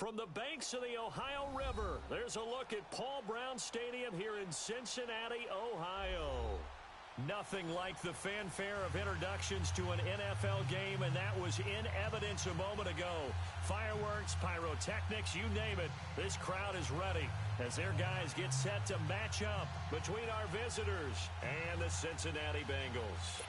From the banks of the Ohio River, there's a look at Paul Brown Stadium here in Cincinnati, Ohio. Nothing like the fanfare of introductions to an NFL game, and that was in evidence a moment ago. Fireworks, pyrotechnics, you name it. This crowd is ready as their guys get set to match up between our visitors and the Cincinnati Bengals.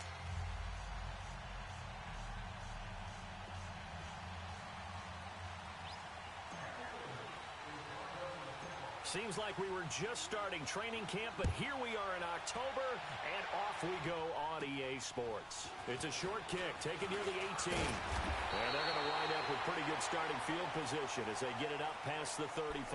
Seems like we were just starting training camp, but here we are in October, and off we go on EA Sports. It's a short kick, taken near the 18. And they're going to wind up with pretty good starting field position as they get it up past the 35.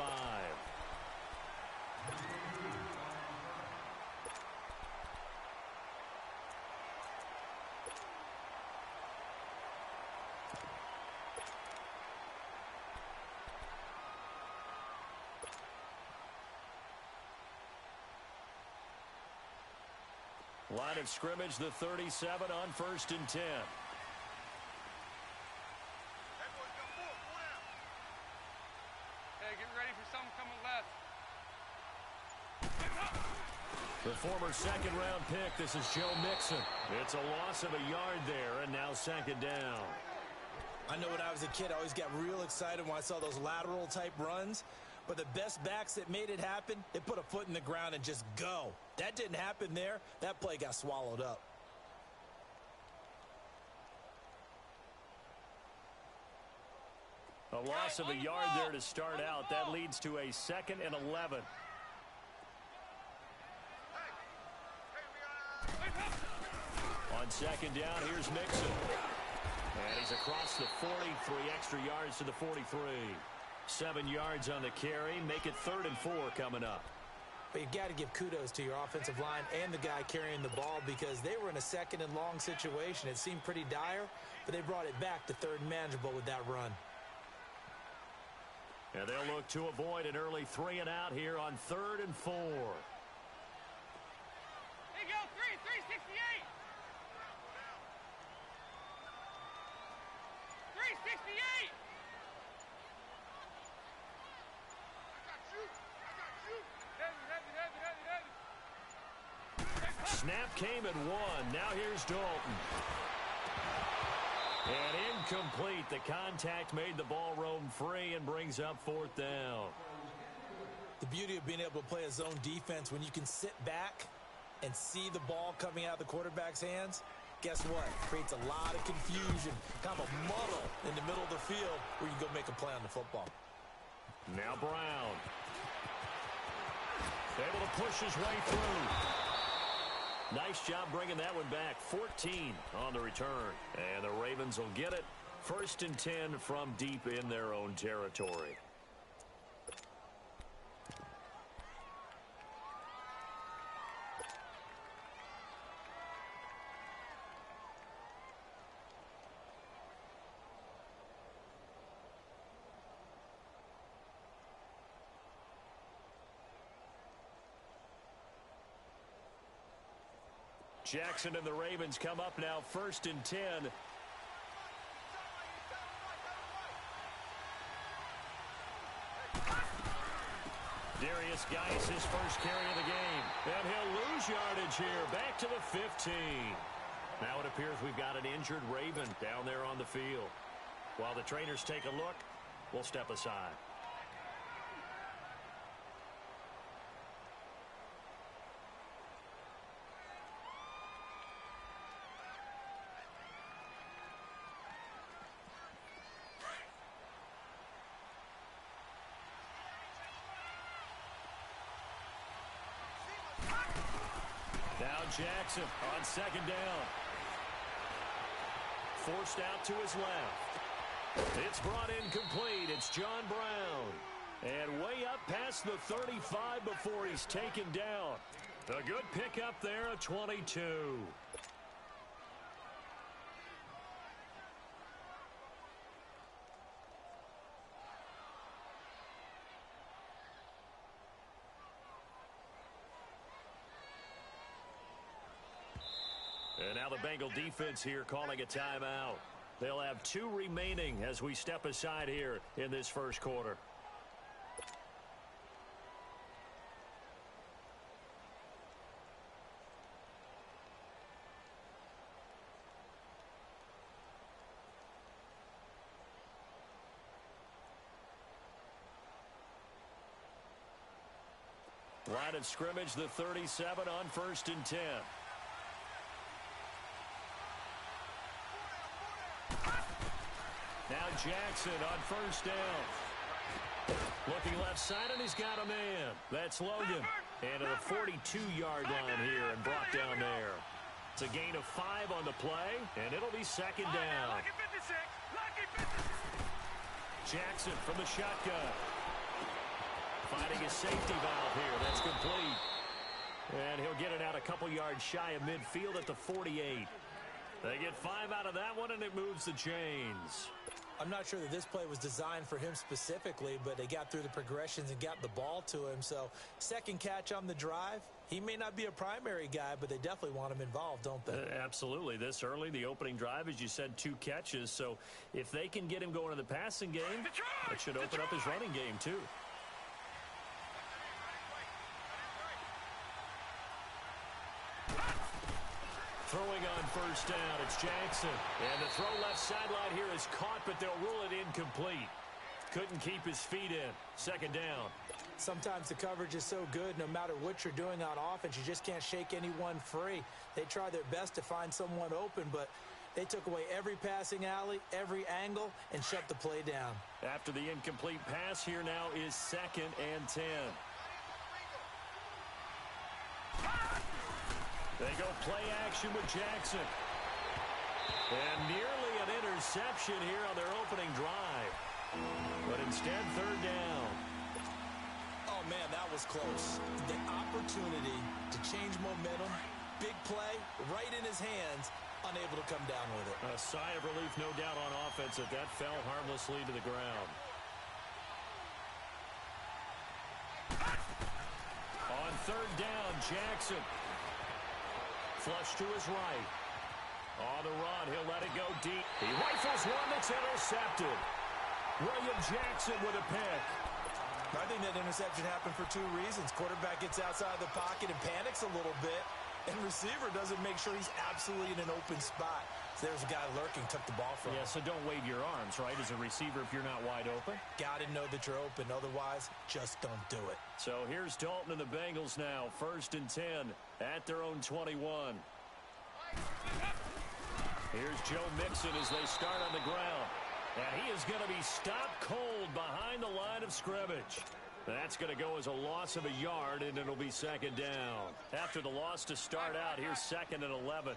Line of scrimmage, the 37 on 1st and 10. Hey, get ready for something coming left. The former second-round pick, this is Joe Mixon. It's a loss of a yard there, and now second down. I know when I was a kid, I always got real excited when I saw those lateral-type runs. But the best backs that made it happen, they put a foot in the ground and just go. That didn't happen there. That play got swallowed up. A loss of a yard there to start out. That leads to a 2nd and 11. On second down, here's Mixon. And he's across the 40, 3 extra yards to the 43. 7 yards on the carry. Make it 3rd and 4 coming up. But you got to give kudos to your offensive line and the guy carrying the ball because they were in a 2nd and long situation. It seemed pretty dire, but they brought it back to 3rd and manageable with that run. And they'll look to avoid an early 3 and out here on 3rd and 4. Here you go, 368. 368. Snap came at 1. Now here's Dalton. And incomplete. The contact made the ball roam free and brings up 4th down. The beauty of being able to play a zone defense when you can sit back and see the ball coming out of the quarterback's hands, guess what? Creates a lot of confusion, kind of a muddle in the middle of the field where you can go make a play on the football. Now Brown. Able to push his way through. Nice job bringing that one back. 14 on the return. And the Ravens will get it. 1st and 10 from deep in their own territory. Jackson and the Ravens come up now 1st and 10. Darius Geis, his first carry of the game. And he'll lose yardage here. Back to the 15. Now it appears we've got an injured Raven down there on the field. While the trainers take a look, we'll step aside. Now Jackson on second down. Forced out to his left. It's brought in complete. It's John Brown. And way up past the 35 before he's taken down. A good pickup there at 22. And now the Bengal defense here calling a timeout. They'll have 2 remaining as we step aside here in this first quarter. Line of scrimmage, the 37 on 1st and 10. Now Jackson on 1st down. Looking left side, and he's got a man. That's Logan. And to the 42-yard line here and brought down there. It's a gain of 5 on the play, and it'll be 2nd down. Jackson from the shotgun. Finding his safety valve here. That's complete. And he'll get it out a couple yards shy of midfield at the 48. They get 5 out of that one, and it moves the chains. I'm not sure that this play was designed for him specifically, but they got through the progressions and got the ball to him. So, second catch on the drive. He may not be a primary guy, but they definitely want him involved, don't they? Absolutely. This early, the opening drive, as you said, 2 catches. So, if they can get him going in the passing game, it should open up his running game, too. Throwing on 1st down, it's Jackson. And the throw left sideline here is caught, but they'll rule it incomplete. Couldn't keep his feet in. 2nd down. Sometimes the coverage is so good, no matter what you're doing on offense, you just can't shake anyone free. They try their best to find someone open, but they took away every passing alley, every angle, and shut the play down. After the incomplete pass, here now is 2nd and 10. They go play action with Jackson. And nearly an interception here on their opening drive. But instead, 3rd down. Oh, man, that was close. The opportunity to change momentum, big play, right in his hands, unable to come down with it. A sigh of relief, no doubt, on offense if that fell harmlessly to the ground. On 3rd down, Jackson. Flush to his right. On the run, he'll let it go deep. He rifles one that's intercepted. William Jackson with a pick. I think that interception happened for 2 reasons. Quarterback gets outside the pocket and panics a little bit, and receiver doesn't make sure he's absolutely in an open spot. So there's a guy lurking, took the ball from him. Yeah, so don't wave your arms, right, as a receiver if you're not wide open. Got to know that you're open. Otherwise, just don't do it. So here's Dalton and the Bengals now. 1st and 10 at their own 21. Here's Joe Mixon as they start on the ground. And he is going to be stopped cold behind the line of scrimmage. That's going to go as a loss of a yard, and it'll be 2nd down. After the loss to start out, here's 2nd and 11.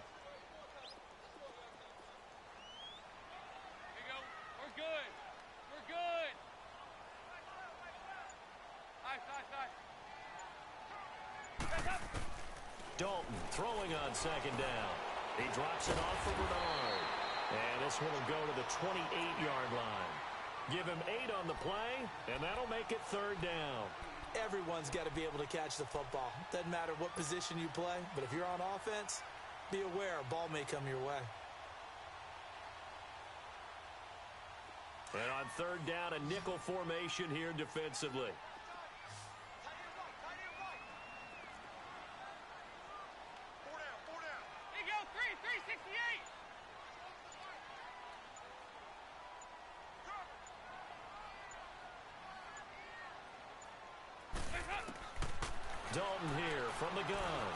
Dalton throwing on 2nd down. He drops it off for Bernard. And this one will go to the 28-yard line. Give him 8 on the play, and that'll make it 3rd down. Everyone's got to be able to catch the football. Doesn't matter what position you play, but if you're on offense, be aware a ball may come your way. And on 3rd down, a nickel formation here defensively. Dalton here from the gun.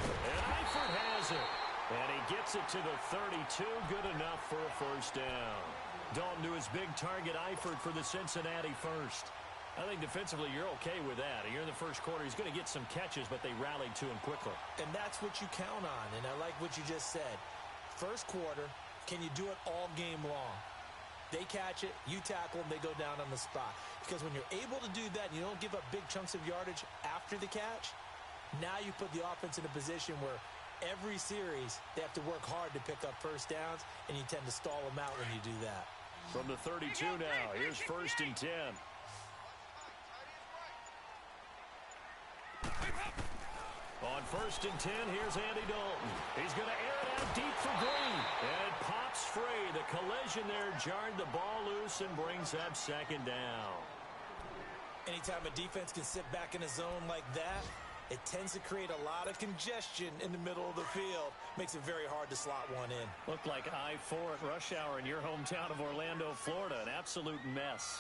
And Eifert has it. And he gets it to the 32. Good enough for a 1st down. Dalton to his big target, Eifert, for the Cincinnati first. I think defensively you're okay with that. You're in the first quarter. He's going to get some catches, but they rallied to him quickly. And that's what you count on. And I like what you just said. First quarter, can you do it all game long? They catch it, you tackle them, they go down on the spot. Because when you're able to do that and you don't give up big chunks of yardage after the catch, now you put the offense in a position where every series they have to work hard to pick up 1st downs, and you tend to stall them out when you do that. From the 32 now, here's 1st and 10. On 1st and 10, here's Andy Dalton. He's going to air it out deep for Green. And it pops free. The collision there jarred the ball loose and brings up 2nd down. Anytime a defense can sit back in a zone like that, it tends to create a lot of congestion in the middle of the field. Makes it very hard to slot one in. Looked like I-4 at rush hour in your hometown of Orlando, Florida. An absolute mess.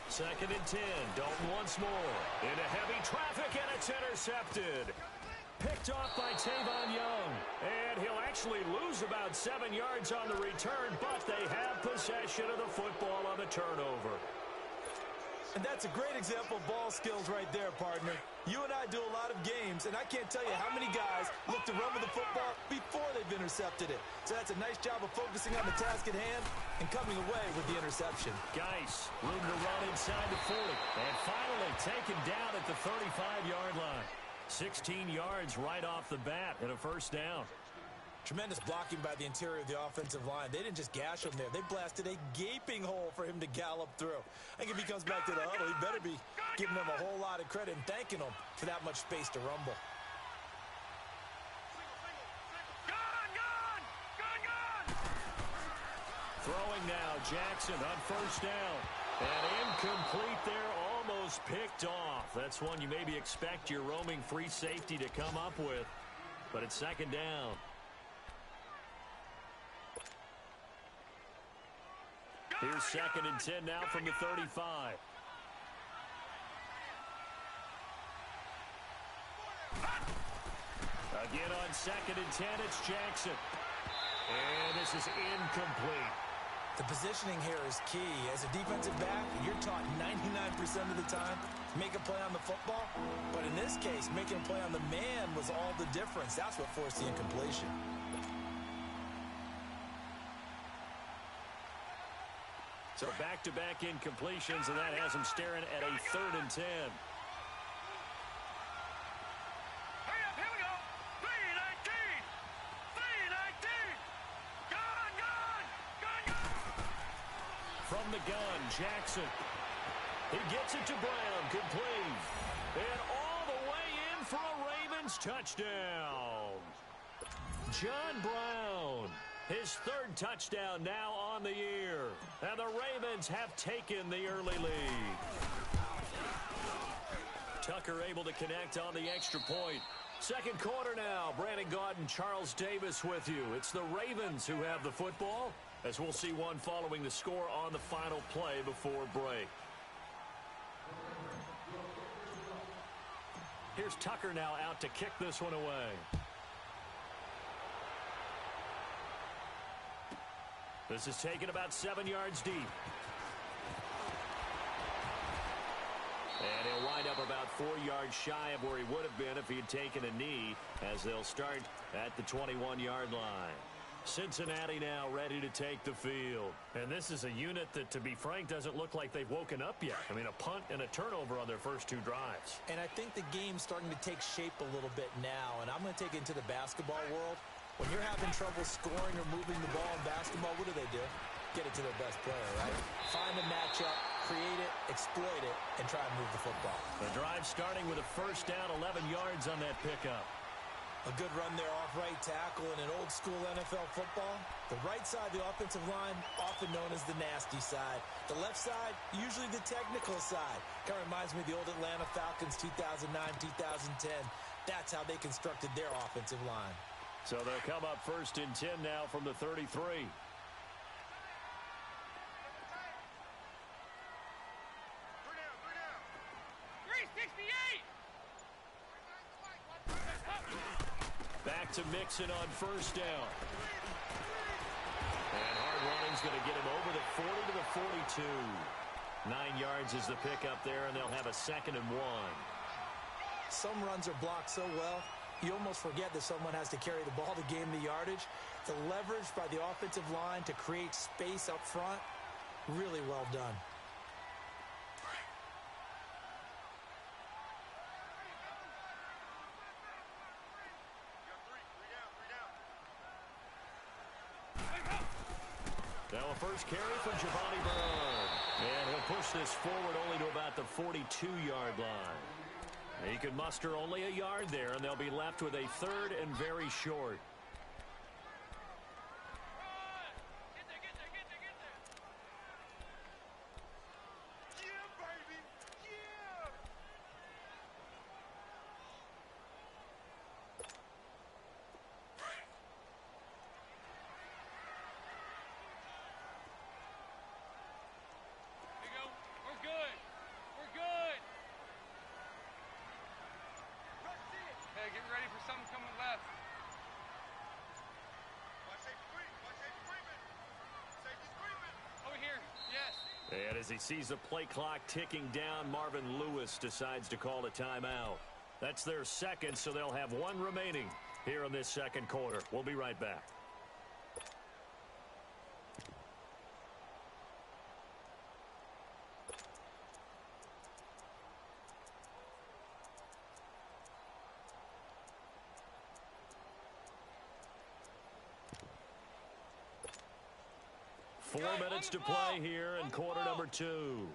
Second and 10. Dalton once more. Into heavy traffic, and it's intercepted. Picked off by Tavon Young. And he'll actually lose about 7 yards on the return, but they have possession of the football on the turnover. And that's a great example of ball skills right there, partner. You and I do a lot of games, and I can't tell you how many guys look to run with the football before they've intercepted it. So that's a nice job of focusing on the task at hand and coming away with the interception. Geis, room to run inside the 40. And finally taken down at the 35-yard line. 16 yards right off the bat and a 1st down. Tremendous blocking by the interior of the offensive line. They didn't just gash him there. They blasted a gaping hole for him to gallop through. I think if he comes back to the huddle, he better be giving them a whole lot of credit and thanking them for that much space to rumble. Throwing now, Jackson on 1st down. And incomplete there, almost picked off. That's one you maybe expect your roaming free safety to come up with. But it's 2nd down. Here's 2nd and 10 now from the 35. Again on 2nd and 10, it's Jackson. And this is incomplete. The positioning here is key. As a defensive back, you're taught 99% of the time, make a play on the football. But in this case, making a play on the man was all the difference. That's what forced the incompletion. So back-to-back incompletions, and that has him staring at a 3rd and 10. From the gun, Jackson. He gets it to Brown, complete. And all the way in for a Ravens touchdown. John Brown, his 3rd touchdown now on the year. And the Ravens have taken the early lead. Tucker able to connect on the extra point. 2nd quarter now. Brandon Gaudin, Charles Davis with you. It's the Ravens who have the football, as we'll see one following the score on the final play before break. Here's Tucker now out to kick this one away. This is taken about 7 yards deep. And he'll wind up about 4 yards shy of where he would have been if he had taken a knee, as they'll start at the 21-yard line. Cincinnati now ready to take the field. And this is a unit that, to be frank, doesn't look like they've woken up yet. I mean, a punt and a turnover on their first 2 drives. And I think the game's starting to take shape a little bit now. And I'm going to take it into the basketball world. When you're having trouble scoring or moving the ball in basketball, what do? Get it to their best player, right? Find a matchup, create it, exploit it, and try and move the football. The drive starting with a 1st down, 11 yards on that pickup. A good run there off right tackle in an old-school NFL football. The right side of the offensive line, often known as the nasty side. The left side, usually the technical side. Kind of reminds me of the old Atlanta Falcons 2009, 2010. That's how they constructed their offensive line. So they'll come up 1st and 10 now from the 33. 368! Back to Mixon on 1st down. And hard running's going to get him over the 40 to the 42. 9 yards is the pickup there, and they'll have a 2nd and 1. Some runs are blocked so well, you almost forget that someone has to carry the ball to gain the yardage. The leverage by the offensive line to create space up front, really well done. Now a first carry for Giovanni Bernard. And he'll push this forward only to about the 42-yard line. He can muster only a yard there, and they'll be left with a third and very short. And as he sees the play clock ticking down, Marvin Lewis decides to call a timeout. That's their second, so they'll have one remaining here in this second quarter. We'll be right back. Four minutes to play here in quarter number 2.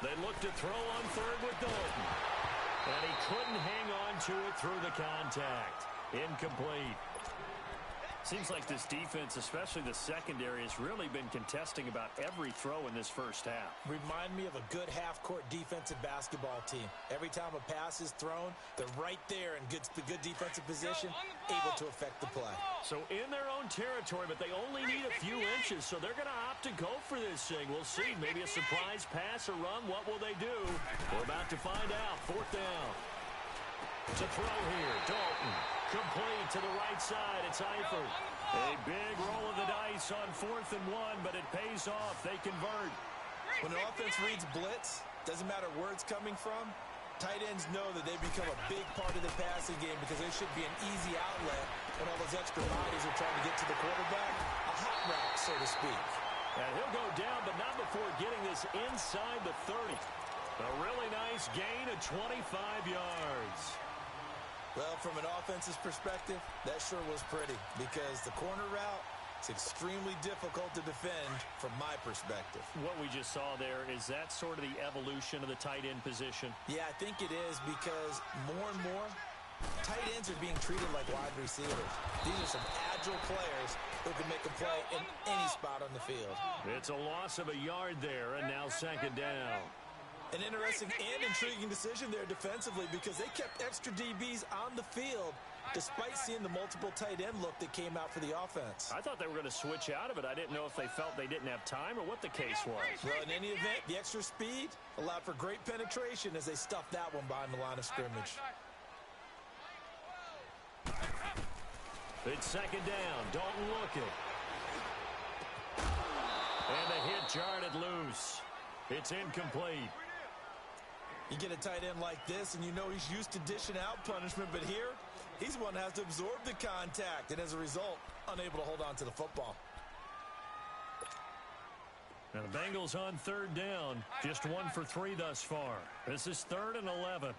They look to throw on third with Dalton. And he couldn't hang on to it through the contact. Incomplete. Seems like this defense, especially the secondary, has really been contesting about every throw in this first half. Remind me of a good half-court defensive basketball team. Every time a pass is thrown, they're right there in good defensive position, able to affect the play. So in their own territory, but they only need a few inches, so they're going to opt to go for this thing. We'll see. Maybe a surprise pass or run. What will they do? We're about to find out. Fourth down. To throw here, Dalton. Complete to the right side. It's Eifert. A big roll of the dice on 4th and 1, but it pays off. They convert. When an offense reads blitz, doesn't matter where it's coming from, tight ends know that they become a big part of the passing game because there should be an easy outlet when all those extra bodies are trying to get to the quarterback. A hot route, so to speak. And he'll go down, but not before getting this inside the 30. A really nice gain of 25 yards. Well, from an offense's perspective, that sure was pretty because the corner route is extremely difficult to defend from my perspective. What we just saw there, is that sort of the evolution of the tight end position? Yeah, I think it is because more and more, tight ends are being treated like wide receivers. These are some agile players who can make a play in any spot on the field. It's a loss of a yard there, and now second down. An interesting and intriguing decision there defensively because they kept extra DBs on the field despite seeing the multiple tight end look that came out for the offense. I thought they were going to switch out of it. I didn't know if they felt they didn't have time or what the case was. Well, in any event, the extra speed allowed for great penetration as they stuffed that one behind the line of scrimmage. It's second down. Dalton looking. And the hit jarred loose. It's incomplete. You get a tight end like this, and you know he's used to dishing out punishment, but here, he's the one that has to absorb the contact, and as a result, unable to hold on to the football. Now the Bengals on third down, just 1 for 3 thus far. This is 3rd and 11.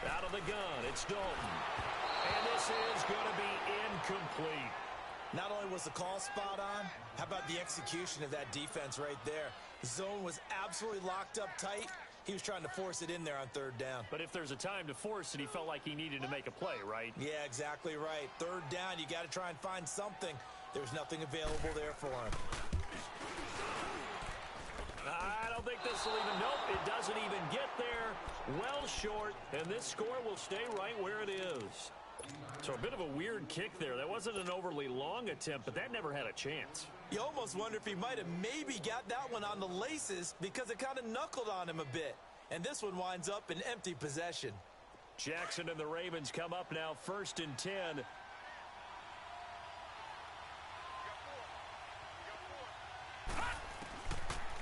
Out of the gun, it's Dalton. And this is going to be incomplete. Not only was the call spot on, how about the execution of that defense right there? The zone was absolutely locked up tight. He was trying to force it in there on third down. But if there's a time to force it, he felt like he needed to make a play, right? Yeah, exactly right. Third down, you got to try and find something. There's nothing available there for him. I don't think this will even, nope, it doesn't even get there. Well short, and this score will stay right where it is. So a bit of a weird kick there. That wasn't an overly long attempt, but that never had a chance. You almost wonder if he might have maybe got that one on the laces because it kind of knuckled on him a bit. And this one winds up in empty possession. Jackson and the Ravens come up now 1st and 10.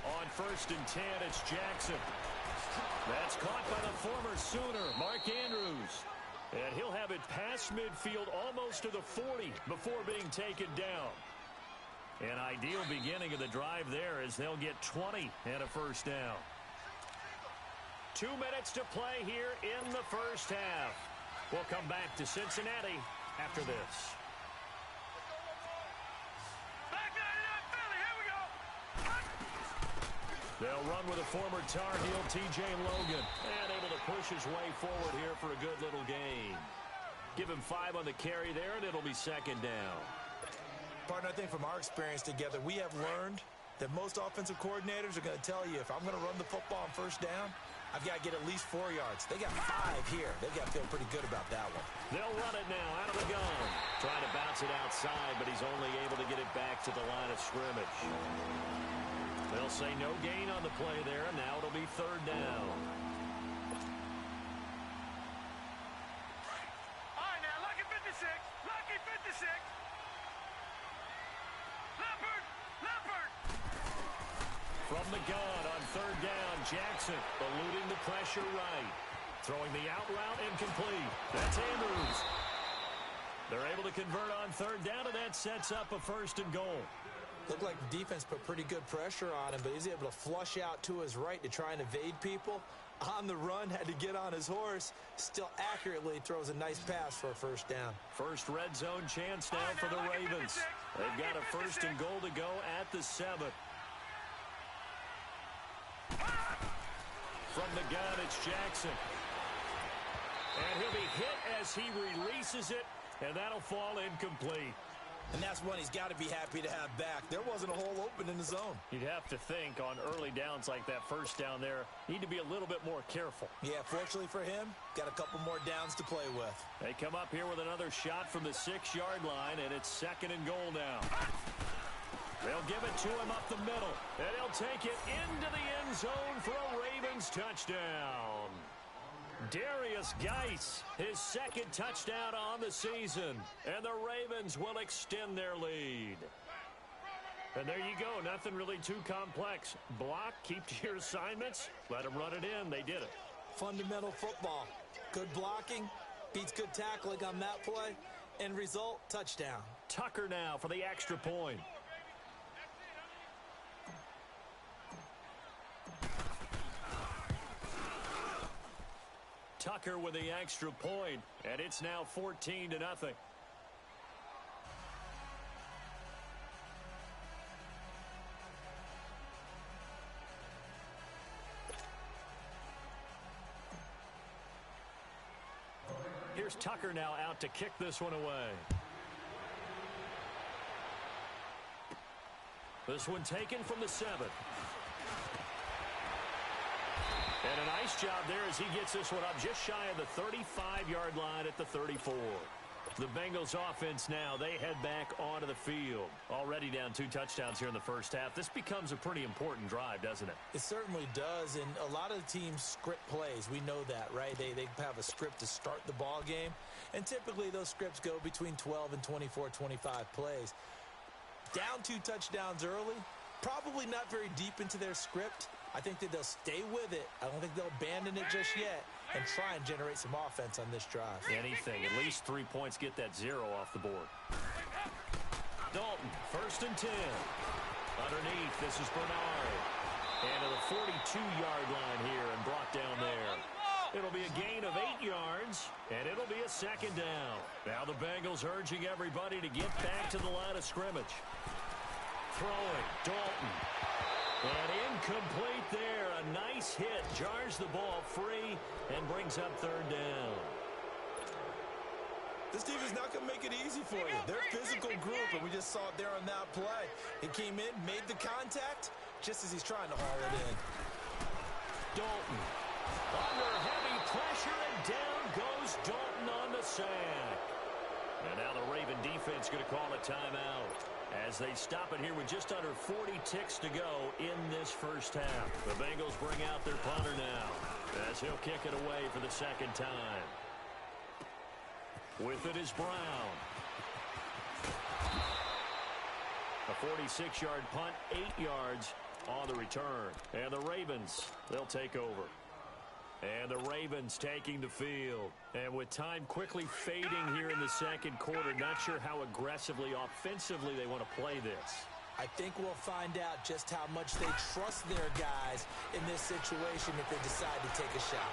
On 1st and 10, it's Jackson. That's caught by the former Sooner, Mark Andrews. And he'll have it past midfield almost to the 40 before being taken down. An ideal beginning of the drive there as they'll get 20 and a first down. 2 minutes to play here in the first half. We'll come back to Cincinnati after this. They'll run with a former Tar Heel, T.J. Logan, and able to push his way forward here for a good little gain. Give him 5 on the carry there, and it'll be second down. Partner, I think from our experience together, we have learned that most offensive coordinators are going to tell you, if I'm going to run the football on first down, I've got to get at least 4 yards. They got 5 here. They've got to feel pretty good about that one. They'll run it now out of the gun. Trying to bounce it outside, but he's only able to get it back to the line of scrimmage. They'll say no gain on the play there, and now it'll be third down. All right, now, lucky 56. Lucky 56. Leopard. From the gun on third down, Jackson eluding the pressure right. Throwing the out route incomplete. That's Andrews. They're able to convert on third down, and that sets up a first and goal. Looked like the defense put pretty good pressure on him, but he's able to flush out to his right to try and evade people. On the run, had to get on his horse. Still accurately throws a nice pass for a first down. First red zone chance now for the Ravens. They've got a first and goal to go at the 7. From the gun, it's Jackson. And he'll be hit as he releases it, and that'll fall incomplete. And that's one he's got to be happy to have back. There wasn't a hole open in the zone. You'd have to think on early downs like that first down there, need to be a little bit more careful. Yeah, fortunately for him, got a couple more downs to play with. They come up here with another shot from the 6-yard line, and it's second and goal now. They'll give it to him up the middle, and he'll take it into the end zone for a Ravens touchdown. Darius Geis, his second touchdown on the season, and the Ravens will extend their lead. And there you go, nothing really too complex. Block, keep to your assignments, let them run it in. They did it. Fundamental football. Good blocking, beats good tackling on that play, end result, touchdown. Tucker now for the extra point. Tucker with the extra point, and it's now 14-0. Here's Tucker now out to kick this one away. This one taken from the 7. And a nice job there as he gets this one up just shy of the 35-yard line at the 34. The Bengals offense now, they head back onto the field. Already down 2 touchdowns here in the first half. This becomes a pretty important drive, doesn't it? It certainly does, and a lot of the teams script plays. We know that, right? They have a script to start the ball game, and typically those scripts go between 12 and 24, 25 plays. Down 2 touchdowns early, probably not very deep into their script. I think that they'll stay with it. I don't think they'll abandon it just yet and try and generate some offense on this drive. Anything. At least 3 points, get that 0 off the board. Dalton, first and 10. Underneath, this is Bernard. And to the 42-yard line here and brought down there. It'll be a gain of 8 yards, and it'll be a second down. Now the Bengals urging everybody to get back to the line of scrimmage. Throwing, Dalton. And incomplete there. A nice hit. Jars the ball free and brings up third down. This team is not going to make it easy for you. They're a physical group, and we just saw it there on that play. He came in, made the contact, just as he's trying to haul it in. Dalton under heavy pressure, and down goes Dalton on the sack. And now the Raven defense going to call a timeout as they stop it here with just under 40 ticks to go in this first half. The Bengals bring out their punter now as he'll kick it away for the second time. With it is Brown. A 46-yard punt, 8 yards on the return. And the Ravens, they'll take over. And the Ravens taking the field. And with time quickly fading here in the second quarter, not sure how aggressively, offensively they want to play this. I think we'll find out just how much they trust their guys in this situation if they decide to take a shot.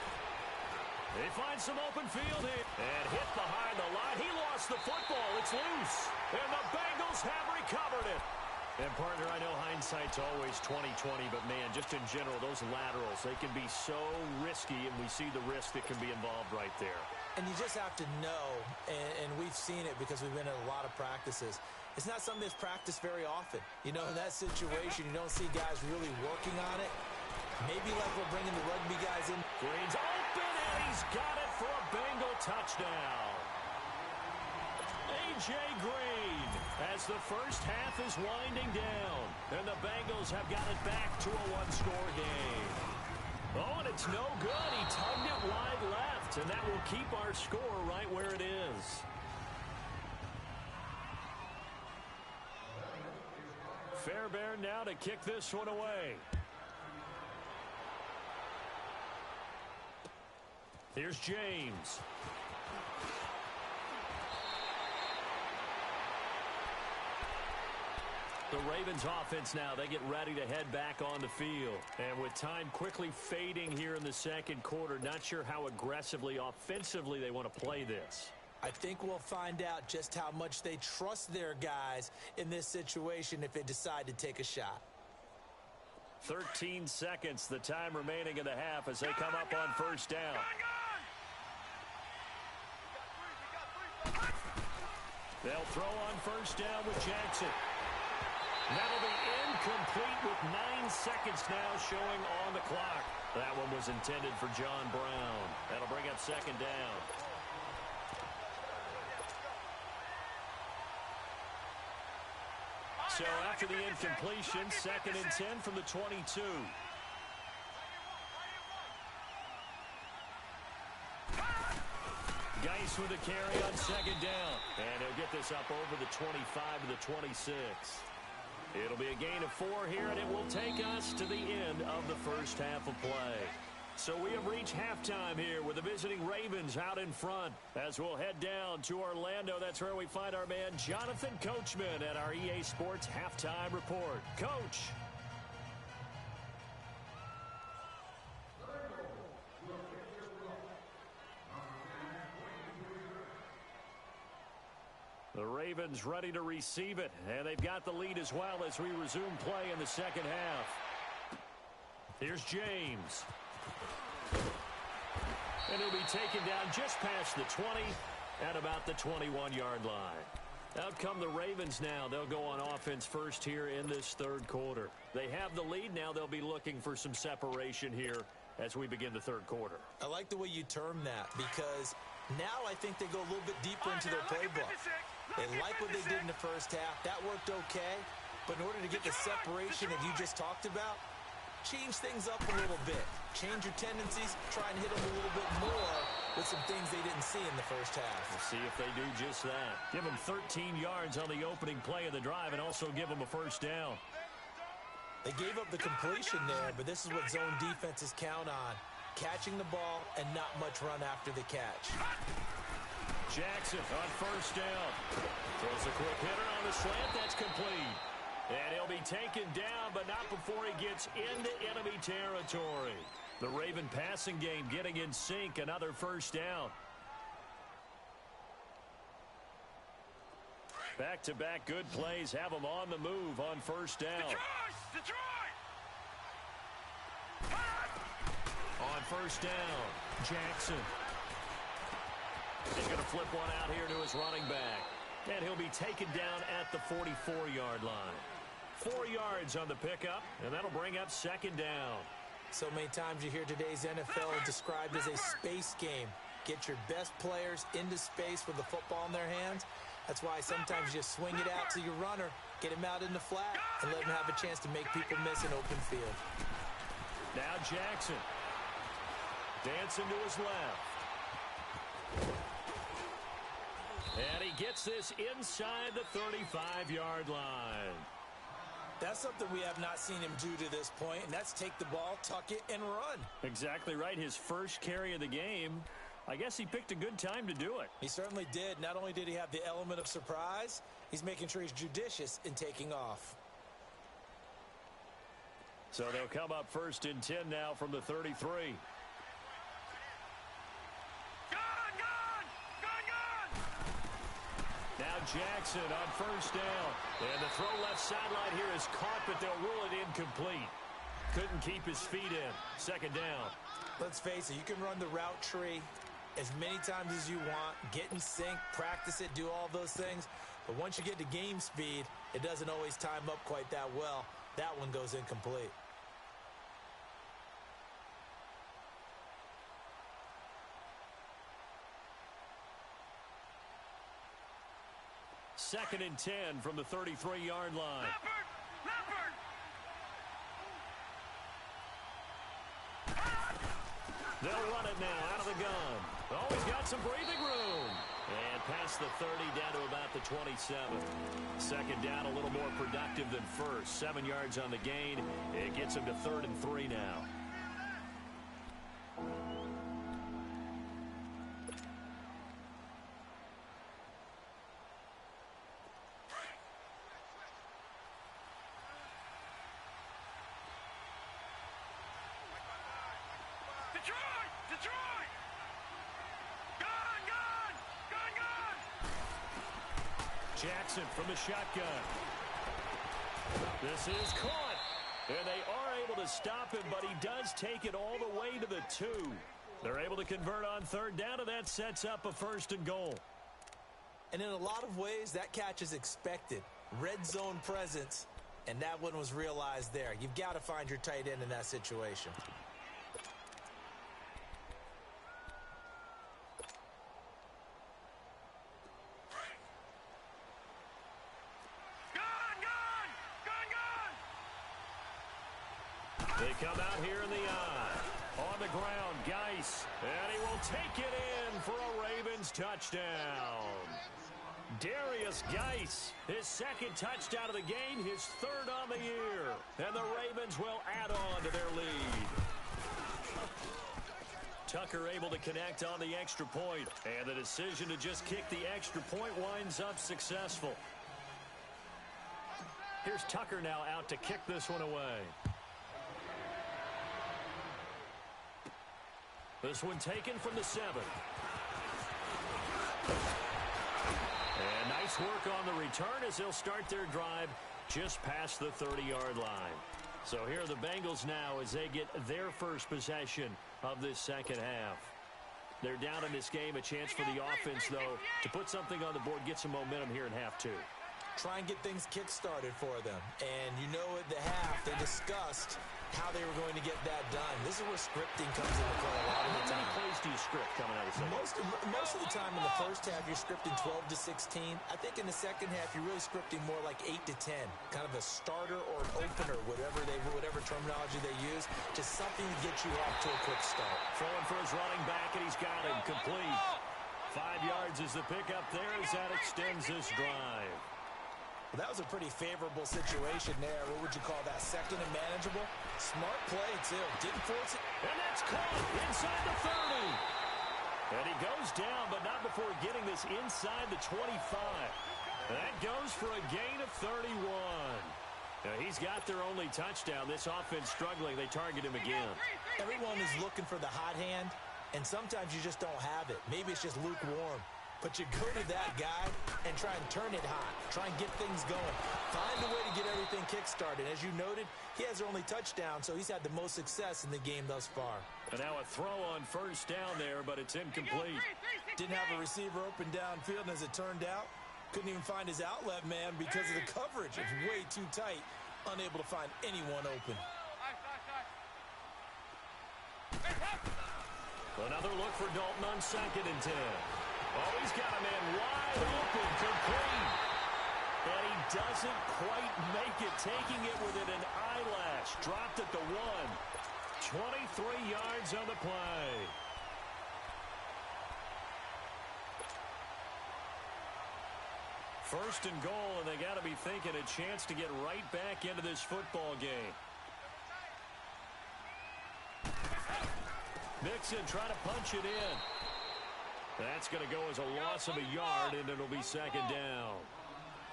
They find some open field here. And hit behind the line. He lost the football. It's loose. And the Bengals have recovered it. And, partner, I know hindsight's always 20/20, but, man, just in general, those laterals, they can be so risky, and we see the risk that can be involved right there. And you just have to know, and we've seen it because we've been at a lot of practices, it's not something that's practiced very often. You know, in that situation, you don't see guys really working on it. Maybe like we're bringing the rugby guys in. Green's open, and he's got it for a Bengal touchdown. A.J. Green, as the first half is winding down, and the Bengals have got it back to a one-score game. Oh, and it's no good. He tugged it wide left, and that will keep our score right where it is. Fairbairn now to kick this one away. Here's James. The Ravens offense now, they get ready to head back on the field. And with time quickly fading here in the second quarter, not sure how aggressively, offensively they want to play this. I think we'll find out just how much they trust their guys in this situation if they decide to take a shot. 13 seconds, the time remaining in the half as they come up on first down. They'll throw on first down with Jackson. That'll be incomplete with 9 seconds now showing on the clock. That one was intended for John Brown. That'll bring up second down. So after the incompletion, 2nd and 10 from the 22. Geis with a carry on second down. And he'll get this up over the 25 to the 26. It'll be a gain of 4 here, and it will take us to the end of the first half of play. So we have reached halftime here with the visiting Ravens out in front. As we'll head down to Orlando, that's where we find our man Jonathan Coachman at our EA Sports Halftime Report. Coach. The Ravens ready to receive it, and they've got the lead as well as we resume play in the second half. Here's James. And he'll be taken down just past the 20 at about the 21-yard line. Out come the Ravens now. They'll go on offense first here in this third quarter. They have the lead now. They'll be looking for some separation here as we begin the third quarter. I like the way you term that because now I think they go a little bit deeper into their playbook. They like what they did in the first half. That worked okay. But in order to get the separation that you just talked about, change things up a little bit. Change your tendencies. Try and hit them a little bit more with some things they didn't see in the first half. We'll see if they do just that. Give them 13 yards on the opening play of the drive and also give them a first down. They gave up the completion there, but this is what zone defenses count on. Catching the ball and not much run after the catch. Jackson on first down. Throws a quick hitter on the slant. That's complete. And he'll be taken down, but not before he gets into enemy territory. The Raven passing game getting in sync. Another first down. Back-to-back good plays have them on the move on first down. On first down, Jackson. He's going to flip one out here to his running back. And he'll be taken down at the 44-yard line. 4 yards on the pickup, and that'll bring up second down. So many times you hear today's NFL described as a space game. Get your best players into space with the football in their hands. That's why sometimes you swing it out to your runner, get him out in the flat, and let him have a chance to make people miss an open field. Now Jackson. Dancing to his left. And he gets this inside the 35-yard line. That's something we have not seen him do to this point, and that's take the ball, tuck it, and run. Exactly right. His first carry of the game. I guess he picked a good time to do it. He certainly did. Not only did he have the element of surprise, he's making sure he's judicious in taking off. So they'll come up 1st and 10 now from the 33. Now Jackson on 1st down. And the throw left sideline here is caught, but they'll rule it incomplete. Couldn't keep his feet in. 2nd down. Let's face it, you can run the route tree as many times as you want, get in sync, practice it, do all those things. But once you get to game speed, it doesn't always time up quite that well. That one goes incomplete. Second and 10 from the 33-yard line. They'll run it now out of the gun. Oh, he's got some breathing room. And past the 30 down to about the 27. 2nd down, a little more productive than first. 7 yards on the gain. It gets him to 3rd and 3 now. Jackson from the shotgun. This is caught. And they are able to stop him, but he does take it all the way to the 2. They're able to convert on 3rd down, and that sets up a 1st and goal. And in a lot of ways, that catch is expected. Red zone presence, and that one was realized there. You've got to find your tight end in that situation. They come out here in the eye. On the ground, Geis. And he will take it in for a Ravens touchdown. Darius Geis, his 2nd touchdown of the game, his 3rd on the year. And the Ravens will add on to their lead. Tucker able to connect on the extra point. And the decision to just kick the extra point winds up successful. Here's Tucker now out to kick this one away. This one taken from the 7. And nice work on the return as they'll start their drive just past the 30-yard line. So here are the Bengals now as they get their first possession of this 2nd half. They're down in this game. A chance for the offense, though, to put something on the board, get some momentum here in half 2. Try and get things kick-started for them. And you know at the half, they discussed how they were going to get that done. This is where scripting comes into play a lot of the time. How many plays do you script coming out of the second? Most of the time in the first half, you're scripting 12 to 16. I think in the second half, you're really scripting more like 8 to 10. Kind of a starter or an opener, whatever terminology they use. Just something to get you off to a quick start. Throwing for his running back, and he's got him complete. 5 yards is the pickup there as that extends this drive. Well, that was a pretty favorable situation there. What would you call that? 2nd and manageable? Smart play, too. Didn't force it. And that's caught inside the 30. And he goes down, but not before getting this inside the 25. That goes for a gain of 31. Now, he's got their only touchdown. This offense struggling. They target him again. Everyone is looking for the hot hand, and sometimes you just don't have it. Maybe it's just lukewarm. But you go to that guy and try and turn it hot. Try and get things going. Find a way to get everything kick-started. As you noted, he has their only touchdown, so he's had the most success in the game thus far. And now a throw on 1st down there, but it's incomplete. Didn't have a receiver open downfield, and as it turned out, couldn't even find his outlet man because of the coverage. It's way too tight, unable to find anyone open. Another look for Dalton on 2nd and 10. Oh, he's got a man wide open, complete. And he doesn't quite make it, taking it within an eyelash. Dropped at the 1. 23 yards on the play. First and goal, and they got to be thinking a chance to get right back into this football game. Mixon trying to punch it in. That's going to go as a loss of a yard, and it'll be second down.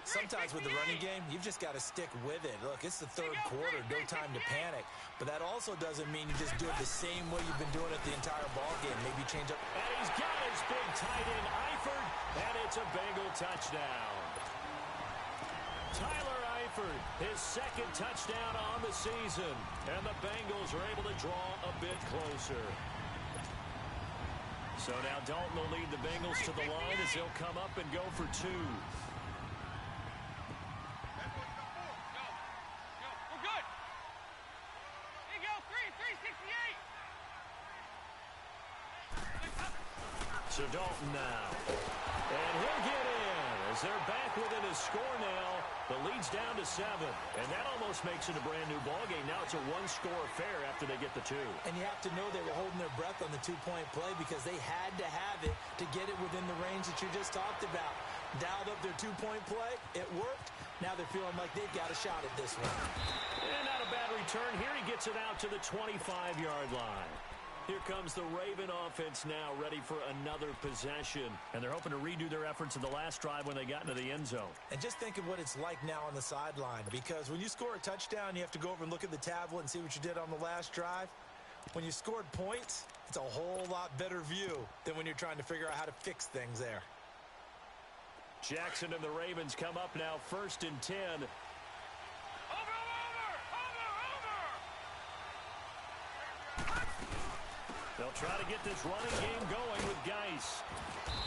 Sometimes with the running game, you've just got to stick with it. Look, it's the third quarter, no time to panic. But that also doesn't mean you just do it the same way you've been doing it the entire ball game. Maybe change up. And he's got his big tight end, Eifert, and it's a Bengal touchdown. Tyler Eifert, his second touchdown on the season. And the Bengals are able to draw a bit closer. So now Dalton will lead the Bengals to the line as they'll come up and go for two. So Dalton now. And he'll get in as they're back within a score now. The lead's down to 7. And that almost makes it a brand-new ballgame. Now it's a one-score affair after they get the two. And you have to know they were holding their breath on the two-point play because they had to have it to get it within the range that you just talked about. Dialed up their two-point play. It worked. Now they're feeling like they've got a shot at this one. And not a bad return. Here he gets it out to the 25-yard line. Here comes the Raven offense now, ready for another possession. And they're hoping to redo their efforts in the last drive when they got into the end zone. And just think of what it's like now on the sideline. Because when you score a touchdown, you have to go over and look at the tablet and see what you did on the last drive. When you scored points, it's a whole lot better view than when you're trying to figure out how to fix things there. Jackson and the Ravens come up now, 1st and 10. They'll try to get this running game going with Geis.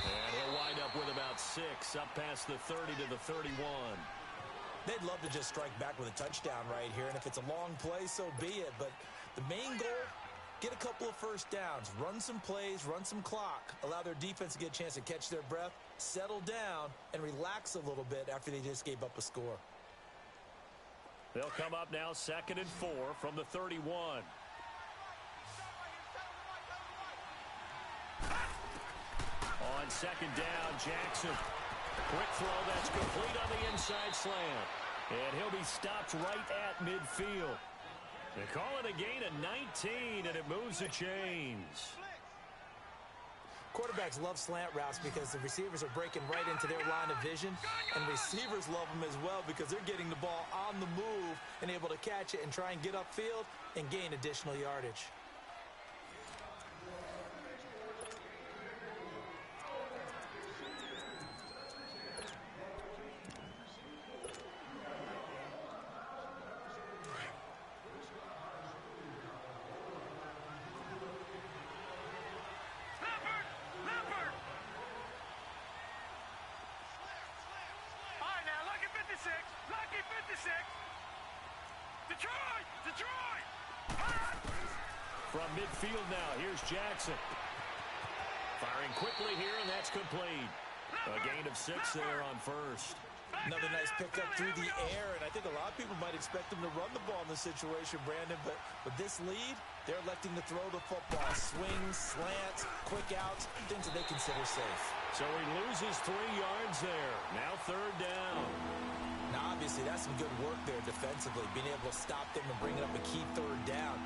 And he'll wind up with about 6, up past the 30 to the 31. They'd love to just strike back with a touchdown right here, and if it's a long play, so be it. But the main goal, get a couple of first downs, run some plays, run some clock, allow their defense to get a chance to catch their breath, settle down, and relax a little bit after they just gave up a score. They'll come up now 2nd and 4 from the 31. On 2nd down, Jackson. Quick throw that's complete on the inside slant. And he'll be stopped right at midfield. They call it a gain of 19, and it moves the chains. Quarterbacks love slant routes because the receivers are breaking right into their line of vision. And receivers love them as well because they're getting the ball on the move and able to catch it and try and get upfield and gain additional yardage. From midfield now, here's Jackson. Firing quickly here, and that's complete. A gain of 6 there on 1st. Another nice pickup through the air, and I think a lot of people might expect them to run the ball in this situation, Brandon, but with this lead, they're electing to throw the football. Swings, slants, quick outs, things that they consider safe. So he loses 3 yards there. Now 3rd down. Now, obviously, that's some good work there defensively, being able to stop them and bring it up a key 3rd down.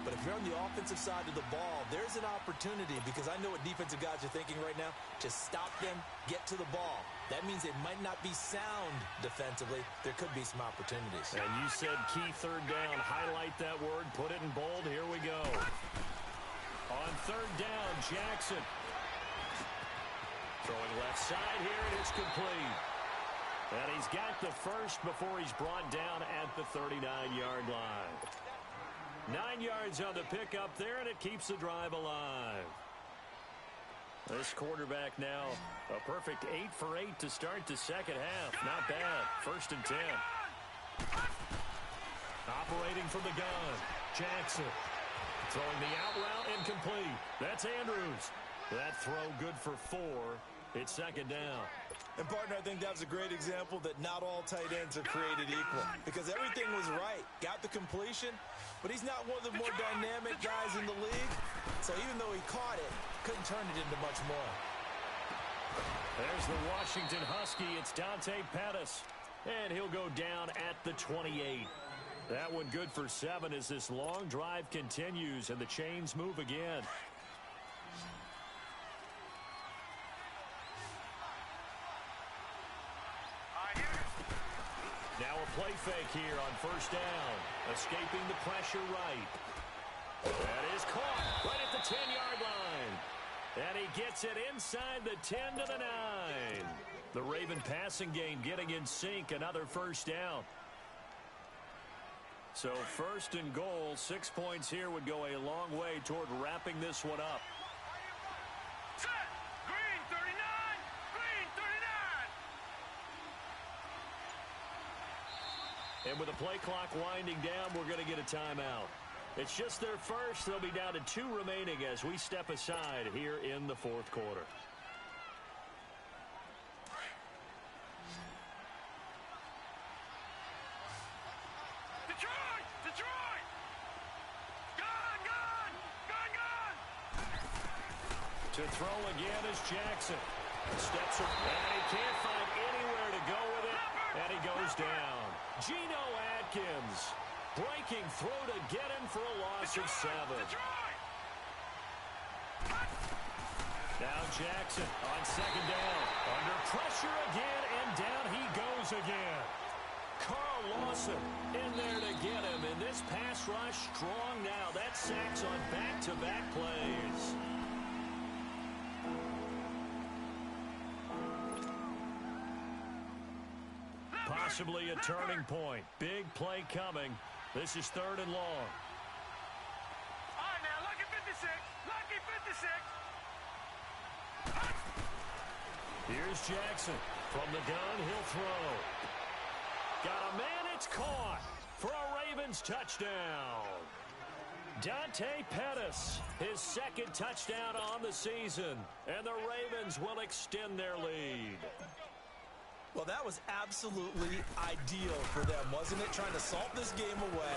But if you're on the offensive side of the ball, there's an opportunity because I know what defensive guys are thinking right now. Just stop them, get to the ball. That means it might not be sound defensively. There could be some opportunities. And you said key 3rd down. Highlight that word. Put it in bold. Here we go. On 3rd down, Jackson. Throwing left side here, and it's complete. And he's got the first before he's brought down at the 39-yard line. 9 yards on the pickup there, and it keeps the drive alive. This quarterback now, a perfect 8 for 8 to start the second half. Not bad. 1st and 10. Operating from the gun, Jackson. Throwing the out route, incomplete. That's Andrews. That throw good for 4. It's 2nd down. And, partner, I think that was a great example that not all tight ends are created equal because everything was right. Got the completion, but he's not one of the more dynamic guys in the league. So even though he caught it, couldn't turn it into much more. There's the Washington Husky. It's Dante Pettis. And he'll go down at the 28. That one good for 7 as this long drive continues and the chains move again. Now a play fake here on first down. Escaping the pressure right. That is caught right at the 10-yard line. And he gets it inside the 10 to the 9. The Raven passing game getting in sync. Another first down. So first and goal, 6 points here would go a long way toward wrapping this one up. Set! Green 39! Green 39! And with the play clock winding down, we're going to get a timeout. It's just their first. They'll be down to 2 remaining as we step aside here in the fourth quarter. Detroit! Detroit! Gone! Gone! Gone! Gone! To throw again is Jackson. Steps up, and he can't find anywhere to go with it, and he goes down. Geno Atkins. Breaking through to get him for a loss of 7. Now Jackson on second down. Under pressure again, and down he goes again. Carl Lawson in there to get him, and this pass rush strong now. That sacks on back-to-back plays. Possibly a turning point. Big play coming. This is 3rd and long. All right, now, lucky 56. Lucky 56. Here's Jackson. From the gun, he'll throw. Got a man, it's caught for a Ravens touchdown. Dante Pettis, his 2nd touchdown on the season. And the Ravens will extend their lead. Well, that was absolutely ideal for them, wasn't it? Trying to salt this game away.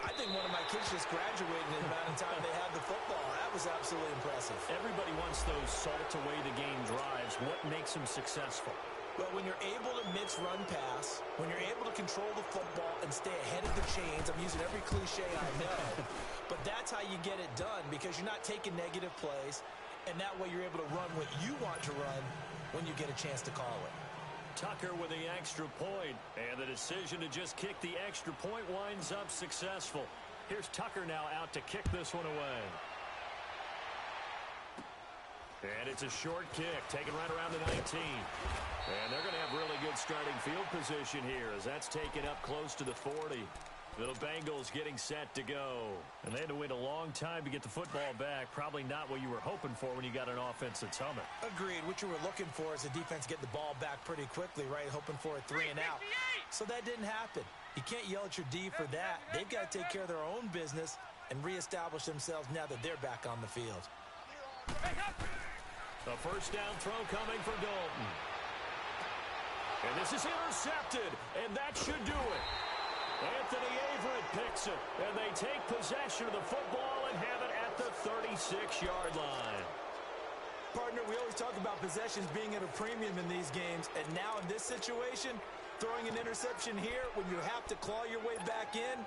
I think one of my kids just graduated in the amount of time they had the football. That was absolutely impressive. Everybody wants those salt-away-the-game drives. What makes them successful? Well, when you're able to mix run pass, when you're able to control the football and stay ahead of the chains, I'm using every cliche I know, but that's how you get it done because you're not taking negative plays, and that way you're able to run what you want to run when you get a chance to call it. Tucker with the extra point, and the decision to just kick the extra point winds up successful. Here's Tucker now out to kick this one away. And it's a short kick, taken right around the 19. And they're going to have really good starting field position here as that's taken up close to the 40. The Bengals getting set to go. And they had to wait a long time to get the football back. Probably not what you were hoping for when you got an offense that's humming. Agreed. What you were looking for is the defense get the ball back pretty quickly, right? Hoping for a 3 and out. So that didn't happen. You can't yell at your D for that. They've got to take care of their own business and reestablish themselves now that they're back on the field. A first down throw coming for Dalton. And this is intercepted, and that should do it. Anthony Averett picks it, and they take possession of the football and have it at the 36-yard line. Partner, we always talk about possessions being at a premium in these games, and now in this situation, throwing an interception here when you have to claw your way back in,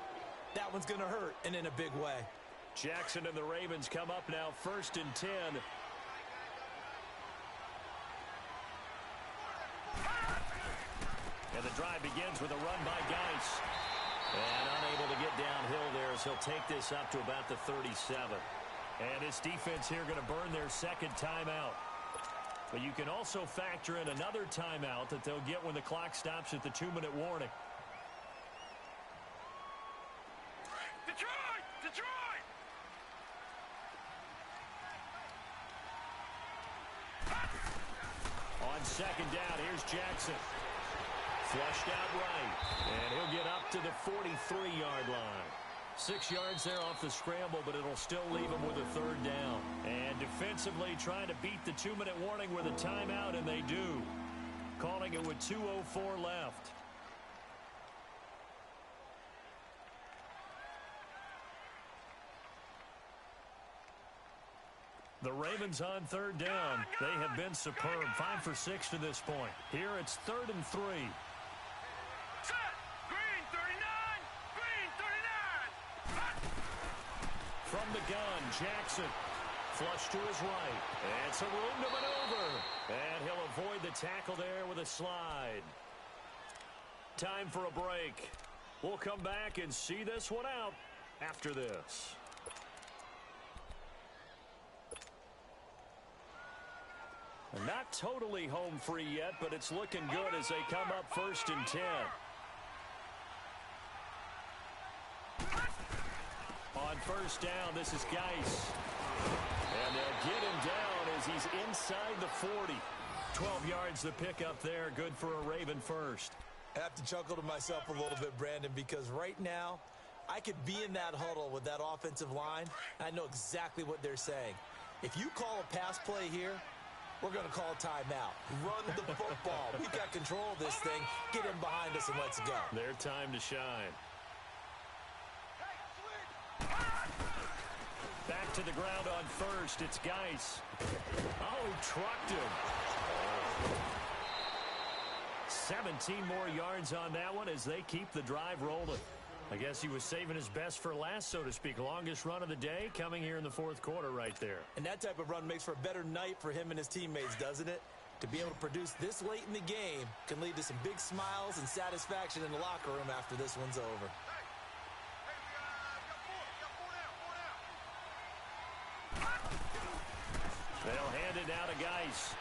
that one's going to hurt, and in a big way. Jackson and the Ravens come up now 1st and 10. And the drive begins with a run by Geis. And unable to get downhill there as he'll take this up to about the 37. And this defense here going to burn their 2nd timeout. But you can also factor in another timeout that they'll get when the clock stops at the 2-minute warning. Detroit! Detroit! On 2nd down, here's Jackson. Flushed out right, and he'll get up to the 43-yard line. 6 yards there off the scramble, but it'll still leave him with a 3rd down. And defensively trying to beat the 2-minute warning with a timeout, and they do. Calling it with 2:04 left. The Ravens on third down. They have been superb. 5 for 6 to this point. Here it's 3rd and 3. Set. Green 39. Green 39. From the gun, Jackson. Flush to his right. And some room to maneuver. And he'll avoid the tackle there with a slide. Time for a break. We'll come back and see this one out after this. Not totally home free yet, but it's looking good as they come up 1st and 10. On 1st down, this is Geis. And they'll get him down as he's inside the 40. 12 yards the pickup there. Good for a Raven first. I have to chuckle to myself a little bit, Brandon, because right now I could be in that huddle with that offensive line. I know exactly what they're saying. If you call a pass play here, we're going to call a timeout. Run the football. We've got control of this thing. Get in behind us and let's go. Their time to shine. Back to the ground on 1st. It's Geis. Oh, he trucked him. 17 more yards on that one as they keep the drive rolling. I guess he was saving his best for last, so to speak. Longest run of the day coming here in the 4th quarter right there. And that type of run makes for a better night for him and his teammates, doesn't it? To be able to produce this late in the game can lead to some big smiles and satisfaction in the locker room after this one's over. They'll hand it down to Geis.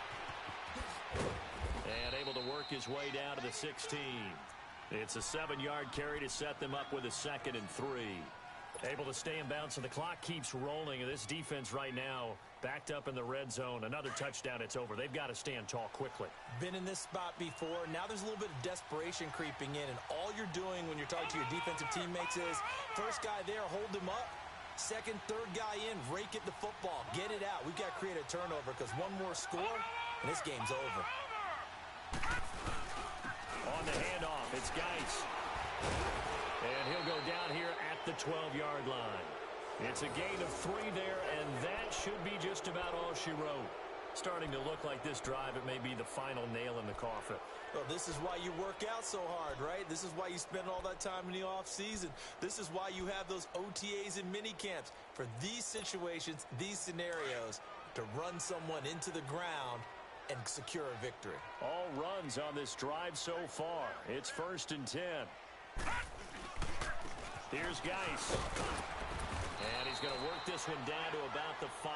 And able to work his way down to the 16. It's a 7-yard carry to set them up with a 2nd and 3. Able to stay in bounds, and the clock keeps rolling. And this defense right now backed up in the red zone. Another touchdown, it's over. They've got to stand tall quickly. Been in this spot before. Now there's a little bit of desperation creeping in. And all you're doing when you're talking to your defensive teammates is, first guy there, hold him up. Second, third guy in, rake at the football. Get it out. We've got to create a turnover because one more score, and this game's over. On the handoff, it's Geis. And he'll go down here at the 12-yard line. It's a gain of 3 there, and that should be just about all she wrote. Starting to look like this drive, it may be the final nail in the coffin. Well, this is why you work out so hard, right? This is why you spend all that time in the offseason. This is why you have those OTAs and mini camps. For these situations, these scenarios, to run someone into the ground and secure a victory. All runs on this drive so far. It's 1st and 10. Here's Geis. And he's going to work this one down to about the 5.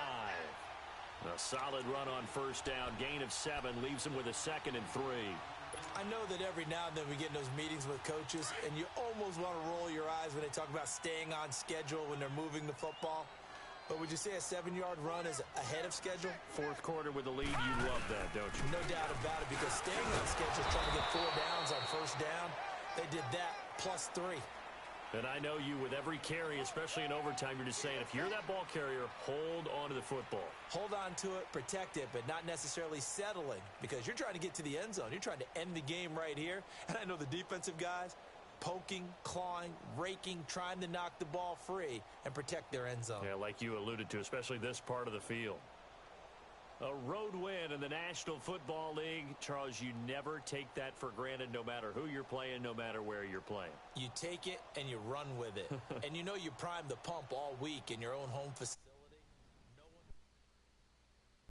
A solid run on 1st down. Gain of 7 leaves him with a 2nd and 3. I know that every now and then we get in those meetings with coaches, and you almost want to roll your eyes when they talk about staying on schedule when they're moving the football. But would you say a 7-yard run is ahead of schedule? 4th quarter with the lead, you love that, don't you? No doubt about it, because staying on schedule, trying to get 4 downs on 1st down, they did that plus 3. And I know you, with every carry, especially in overtime, you're just saying, if you're that ball carrier, hold on to the football. Hold on to it, protect it, but not necessarily settling, because you're trying to get to the end zone. You're trying to end the game right here. And I know the defensive guys, poking, clawing, raking, trying to knock the ball free and protect their end zone. Yeah, like you alluded to, especially this part of the field. A road win in the National Football League. Charles, you never take that for granted, no matter who you're playing, no matter where you're playing. You take it and you run with it. And you know you prime the pump all week in your own home facility.